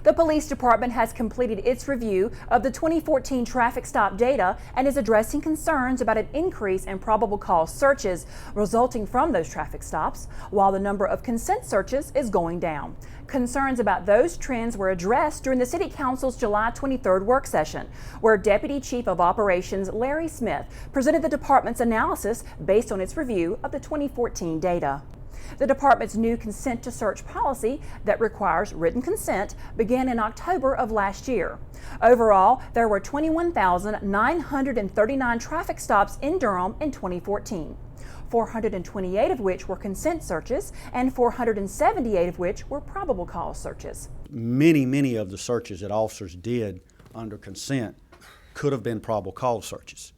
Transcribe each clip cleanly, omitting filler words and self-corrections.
The police department has completed its review of the 2014 traffic stop data and is addressing concerns about an increase in probable cause searches resulting from those traffic stops, while the number of consent searches is going down. Concerns about those trends were addressed during the City Council's July 23rd work session, where Deputy Chief of Operations Larry Smith presented the department's analysis based on its review of the 2014 data. The department's new consent to search policy that requires written consent began in October of last year. Overall, there were 21,939 traffic stops in Durham in 2014. 428 of which were consent searches and 478 of which were probable cause searches. Many of the searches that officers did under consent could have been probable cause searches.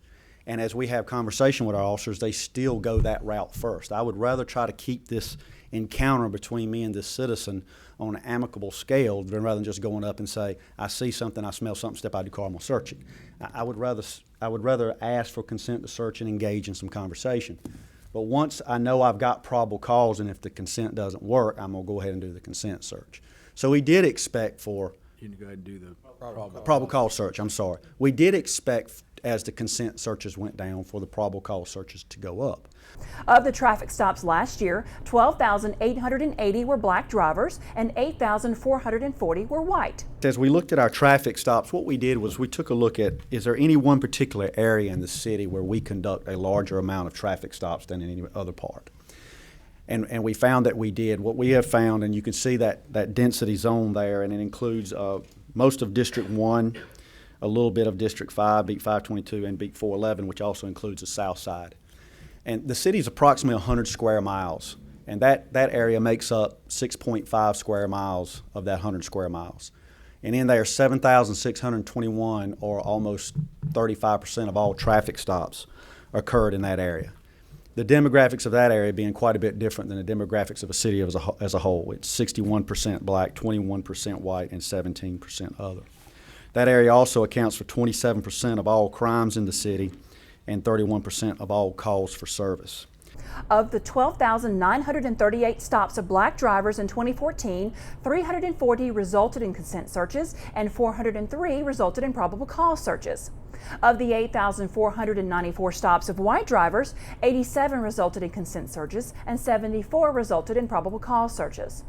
And as we have conversation with our officers, they still go that route first. I would rather try to keep this encounter between me and this citizen on an amicable scale rather than just going up and say, I see something, I smell something, step out of the car, I'm gonna search it. I would rather ask for consent to search and engage in some conversation. But once I know I've got probable cause, and if the consent doesn't work, I'm gonna go ahead and do the consent search. So we did expect for You can go ahead and do the probable cause search, I'm sorry. We did expect, as the consent searches went down, for the probable cause searches to go up. Of the traffic stops last year, 12,880 were black drivers and 8,440 were white. As we looked at our traffic stops, what we did was we took a look at, is there any one particular area in the city where we conduct a larger amount of traffic stops than in any other part? And we found that we did. What we have found, and you can see that density zone there, and it includes most of District 1, a little bit of District 5, Beat 522, and Beat 411, which also includes the south side. And the city is approximately 100 square miles, and that area makes up 6.5 square miles of that 100 square miles. And in there, 7,621, or almost 35% of all traffic stops, occurred in that area. The demographics of that area being quite a bit different than the demographics of a city as a whole. It's 61% black, 21% white, and 17% other. That area also accounts for 27% of all crimes in the city and 31% of all calls for service. Of the 12,938 stops of black drivers in 2014, 340 resulted in consent searches and 403 resulted in probable cause searches. Of the 8,494 stops of white drivers, 87 resulted in consent searches and 74 resulted in probable cause searches.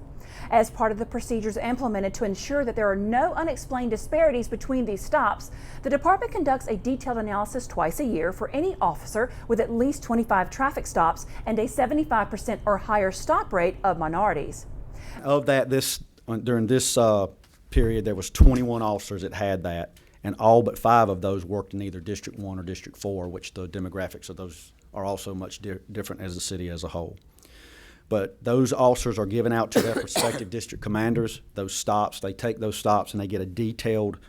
As part of the procedures implemented to ensure that there are no unexplained disparities between these stops, the department conducts a detailed analysis twice a year for any officer with at least 25 traffic stops and a 75% or higher stop rate of minorities. Of that, during this period, there was 21 officers that had that, and all but 5 of those worked in either District 1 or District 4, which the demographics of those are also much different as the city as a whole. But those officers are given out to their respective district commanders, those stops. They take those stops and they get a detailed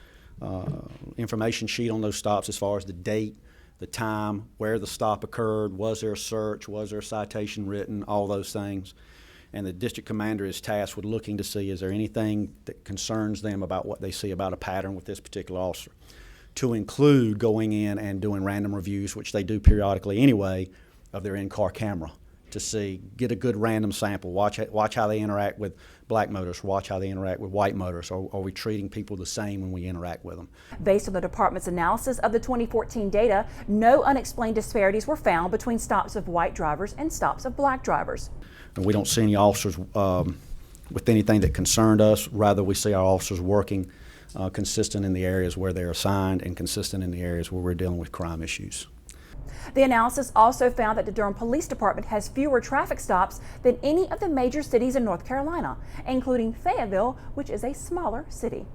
information sheet on those stops as far as the date, the time, where the stop occurred, was there a search, was there a citation written, all those things. And the district commander is tasked with looking to see, is there anything that concerns them about what they see about a pattern with this particular officer, to include going in and doing random reviews, which they do periodically anyway, of their in-car camera, to see, get a good random sample, watch how they interact with black motorists, watch how they interact with white motorists. Are we treating people the same when we interact with them? Based on the department's analysis of the 2014 data, no unexplained disparities were found between stops of white drivers and stops of black drivers. And we don't see any officers with anything that concerned us. Rather, we see our officers working consistent in the areas where they're assigned and consistent in the areas where we're dealing with crime issues. The analysis also found that the Durham Police Department has fewer traffic stops than any of the major cities in North Carolina, including Fayetteville, which is a smaller city.